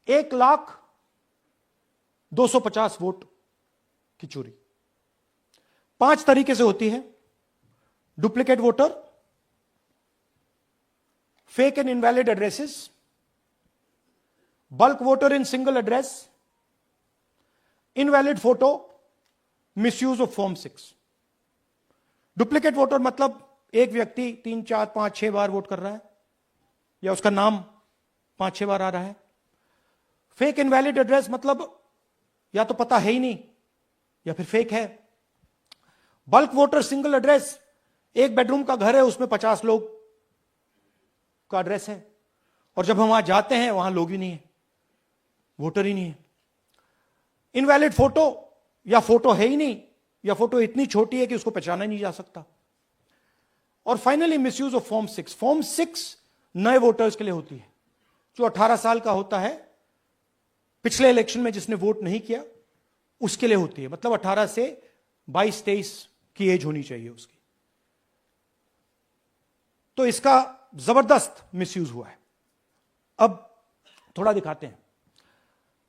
1,250,000 vote की चोरी 5 तरीके से होती है। Duplicate voter, fake and invalid addresses, bulk voter in single address, invalid photo, misuse of form 6। Duplicate voter मतलब एक व्यक्ति 3, 4, 5, 6 बार वोट कर रहा है या उसका नाम 5-6 बार आ रहा है। फेक इनवैलिड एड्रेस मतलब या तो पता है ही नहीं या फिर फेक है। बल्क वोटर सिंगल एड्रेस, एक बेडरूम का घर है, उसमें 50 लोग का एड्रेस है और जब हम वहां जाते हैं वहां लोग ही नहीं है, वोटर ही नहीं है। इनवैलिड फोटो, या फोटो है ही नहीं या फोटो इतनी छोटी है कि उसको पहचाना ही नहीं जा सकता। और finally misuse of form 6। Form 6 नए वोटर्स के लिए होती है, जो 18 साल का होता है, पिछले इलेक्शन में जिसने वोट नहीं किया उसके लिए होती है। मतलब 18 से 22-23 की एज होनी चाहिए उसकी। तो इसका जबरदस्त मिसयूज हुआ है। अब थोड़ा दिखाते हैं।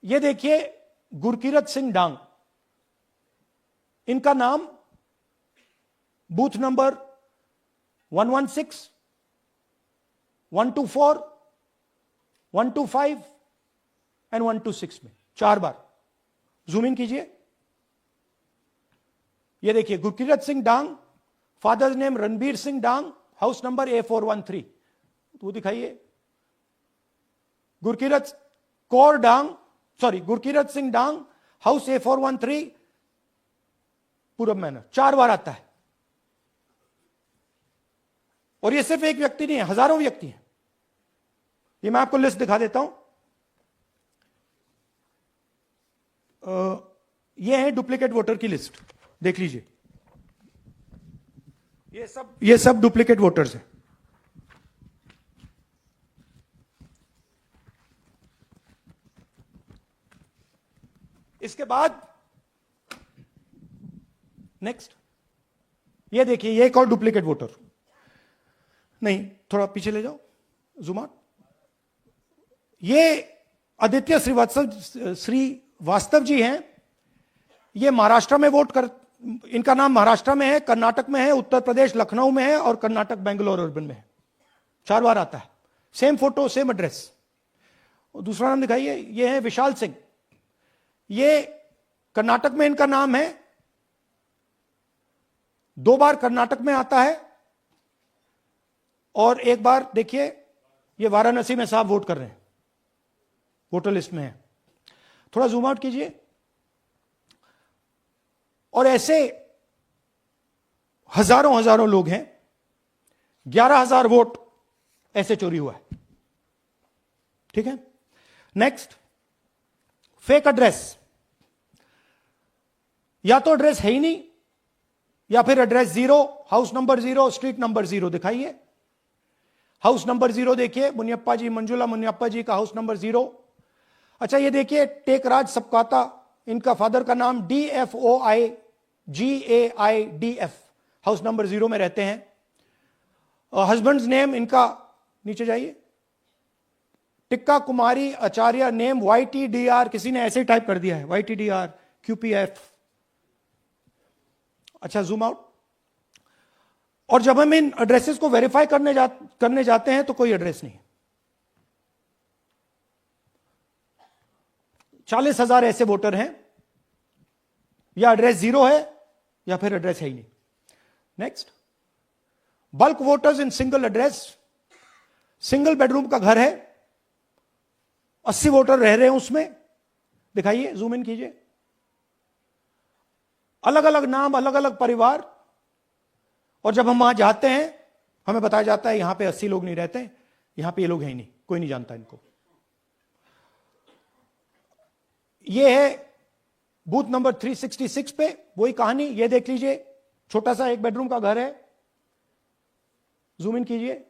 यह देखिए गुरकीरत सिंह डांग, इनका नाम बूथ नंबर 116, 124, 125 एंड 126 में 4 बार। जूम इन कीजिए। यह देखिए गुरकीरत सिंह डांग, फादर्स नेम रणबीर सिंह डांग, हाउस नंबर A413। तो दिखाइए गुरकीरत कौर डांग, सॉरी गुरकीरत सिंह डांग, हाउस A413, पूरब मैनर। 4 बार आता है। और यह सिर्फ एक व्यक्ति नहीं है, हजारों व्यक्ति हैं। ये मैं आपको लिस्ट दिखा देता हूं। ये है डुप्लीकेट वोटर की लिस्ट, देख लीजिए। ये सब डुप्लीकेट वोटर्स हैं। इसके बाद नेक्स्ट, ये देखिए, ये एक और डुप्लीकेट वोटर। नहीं, थोड़ा पीछे ले जाओ, जूम आउट। ये आदित्य श्रीवास्तव जी हैं। ये महाराष्ट्र में वोट कर, इनका नाम महाराष्ट्र में है, कर्नाटक में है, उत्तर प्रदेश लखनऊ में है और कर्नाटक बेंगलोर अर्बन में है। 4 बार आता है। Same photo, same address. दूसरा नाम दिखाइए। ये है विशाल सिंह। ये कर्नाटक में इनका नाम है, 2 बार कर्नाटक में आता है और 1 बार देखिए ये वाराणसी में साहब वोट कर रहे हैं, वोटर लिस्ट में है। थोड़ा जूम आउट कीजिए। और ऐसे हजारों लोग हैं। 11,000 वोट ऐसे चोरी हुआ है। ठीक है। Next, fake address. या तो एड्रेस है ही नहीं या फिर address 0, house number 0, street number 0। दिखाइए हाउस नंबर 0, देखिए मुनियप्पा जी, मंजुला मुनियप्पा जी का हाउस नंबर 0। अच्छा, ये देखिए टेकराज सबकाता, इनका फादर का नाम DFOIGAIDF, हाउस नंबर 0 में रहते हैं। हस्बैंड्स नेम इनका, नीचे जाइए, टिक्का कुमारी आचार्य, नेम YTDR, किसी ने ऐसे ही टाइप कर दिया है, YTDR QPF। अच्छा, जूम आउट। और जब हम इन एड्रेसेस को वेरीफाई करने जाते हैं तो कोई एड्रेस नहीं। 40,000 ऐसे वोटर हैं, या एड्रेस 0 है या फिर एड्रेस है ही नहीं। Next, bulk voters in single address. Single bedroom का घर है, 80 वोटर रह रहे हैं उसमें। दिखाइए, जूम इन कीजिए। अलग अलग नाम, अलग अलग परिवार। और जब हम वहां जाते हैं हमें बताया जाता है यहां पे 80 लोग नहीं रहते, यहां पे ये लोग हैं ही नहीं, कोई नहीं जानता इनको। ये है बूथ नंबर 366 पे वही कहानी। ये देख लीजिए, छोटा सा 1 बेडरूम का घर है। जूम इन कीजिए।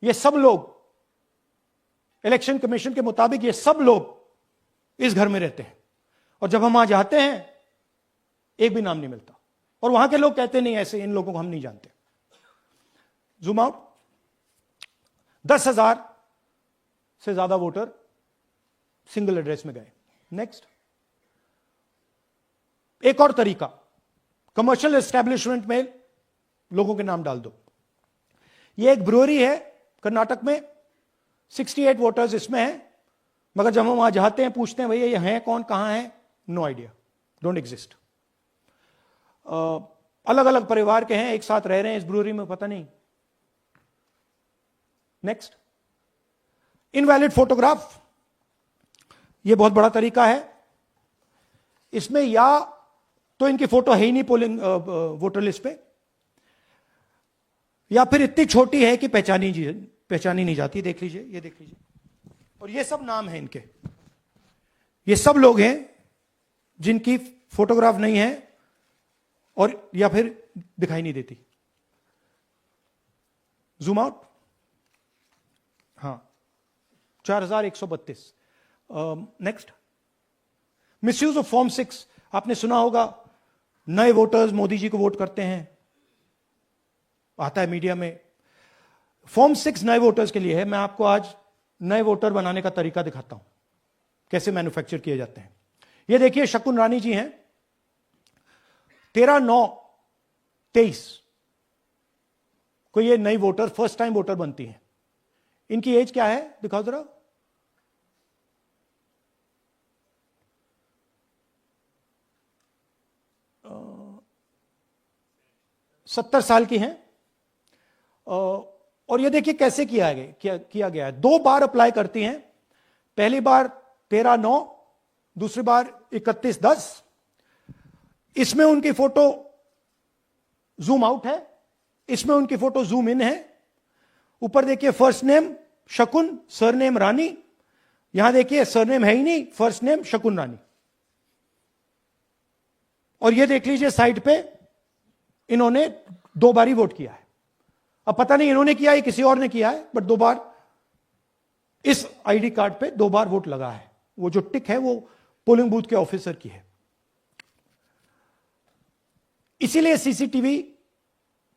ये सब लोग, इलेक्शन कमीशन के मुताबिक ये सब लोग इस घर में रहते हैं। और जब हम वहां जाते हैं एक भी नाम नहीं मिलता। और वहां के लोग कहते नहीं, ऐसे इन लोगों को हम नहीं जानते। Zoom out. 10,000 से ज्यादा वोटर सिंगल एड्रेस में गए। नेक्स्ट, एक और तरीका, कमर्शियल एस्टेब्लिशमेंट में लोगों के नाम डाल दो। ये एक ब्रूअरी है कर्नाटक में, 68 वोटर्स इसमें हैं, मगर जब हम वहां जाते हैं पूछते हैं भैया ये हैं कौन, कहां है, नो आइडिया, डोंट एग्जिस्ट। अलग अलग परिवार के हैं, एक साथ रह रहे हैं इस ब्रूअरी में, पता नहीं। नेक्स्ट, इनवैलिड फोटोग्राफ, यह बहुत बड़ा तरीका है। इसमें या तो इनकी फोटो है ही नहीं पोलिंग वोटर लिस्ट पे, या फिर इतनी छोटी है कि पहचानी नहीं जाती। देख लीजिए, ये देख लीजिए, और ये सब नाम है इनके, ये सब लोग हैं जिनकी फोटोग्राफ नहीं है और या फिर दिखाई नहीं देती। जूम आउट, हां, 4132। नेक्स्ट, मिसयूज ऑफ फॉर्म 6, आपने सुना होगा, नए वोटर्स मोदी जी को वोट करते हैं, आता है मीडिया में। फॉर्म 6 नए वोटर्स के लिए है। मैं आपको आज नए वोटर बनाने का तरीका दिखाता हूं, कैसे मैन्युफैक्चर किए जाते हैं। ये देखिए, शकुन रानी जी हैं, 13/9/23 को ये नई वोटर, फर्स्ट टाइम वोटर बनती हैं। इनकी एज क्या है, दिखाओ जरा। 70 साल की हैं। और ये देखिए कैसे किया गया है। 2 बार अप्लाई करती हैं, पहली बार 13/9, दूसरी बार 31/10। इसमें उनकी फोटो जूम आउट है, इसमें उनकी फोटो जूम इन है। ऊपर देखिए फर्स्ट नेम शकुन, सरनेम रानी। यहां देखिए सरनेम है ही नहीं, फर्स्ट नेम शकुन रानी। और ये देख लीजिए साइड पे इन्होंने 2 बार ही वोट किया है। अब पता नहीं इन्होंने किया है किसी और ने किया है, बट 2 बार इस आईडी कार्ड पे 2 बार वोट लगा है। वो जो टिक है वो पोलिंग बूथ के ऑफिसर की है। इसीलिए सीसीटीवी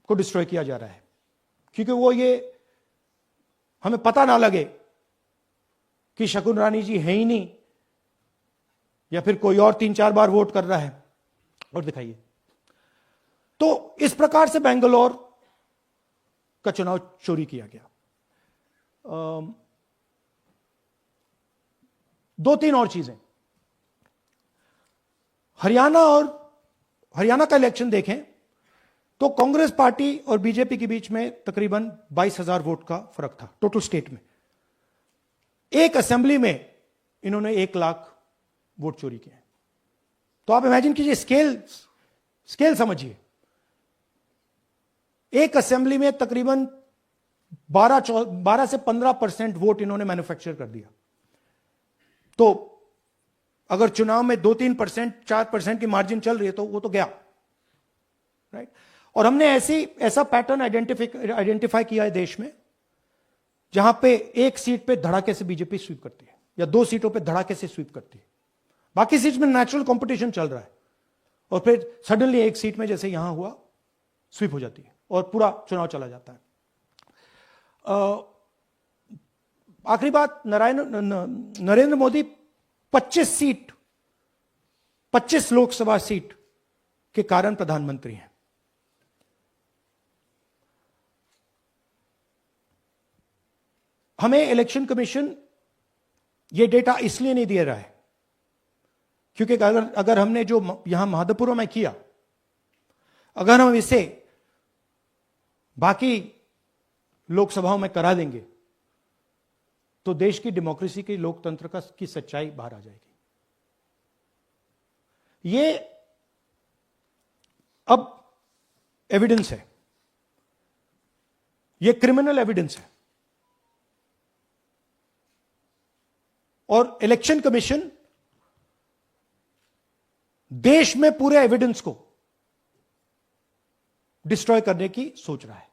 को डिस्ट्रॉय किया जा रहा है, क्योंकि वो ये हमें पता ना लगे कि शकुन रानी जी है ही नहीं, या फिर कोई और 3-4 बार वोट कर रहा है। और दिखाइए, तो इस प्रकार से बेंगलोर का चुनाव चोरी किया गया। 2-3 और चीजें, हरियाणा का इलेक्शन देखें तो कांग्रेस पार्टी और बीजेपी के बीच में तकरीबन 22,000 वोट का फर्क था टोटल स्टेट में। एक असेंबली में इन्होंने 1 लाख वोट चोरी किए। तो आप इमेजिन कीजिए, स्केल समझिए। एक असेंबली में तकरीबन 12 से 15% वोट इन्होंने मैन्युफैक्चर कर दिया। तो अगर चुनाव में 2-3%, 4% की मार्जिन चल रही है तो वो तो गया, राइट। और हमने ऐसा पैटर्न आइडेंटिफाई किया है देश में, जहां पे एक सीट पे धड़ाके से बीजेपी स्वीप करती है, या 2 सीटों पे धड़ाके से स्वीप करती है। बाकी सीट में नेचुरल कंपटीशन चल रहा है, और फिर सडनली एक सीट में जैसे यहां हुआ स्वीप हो जाती है और पूरा चुनाव चला जाता है। आखिरी बात, नरेंद्र मोदी 25 लोकसभा सीट के कारण प्रधानमंत्री हैं। हमें इलेक्शन कमीशन यह डेटा इसलिए नहीं दे रहा है क्योंकि अगर हमने जो यहां महादेवपुर में किया, अगर हम इसे बाकी लोकसभाओं में करा देंगे तो देश की डेमोक्रेसी की, लोकतंत्र की सच्चाई बाहर आ जाएगी। ये अब एविडेंस है, ये क्रिमिनल एविडेंस है, और इलेक्शन कमीशन देश में पूरे एविडेंस को डिस्ट्रॉय करने की सोच रहा है।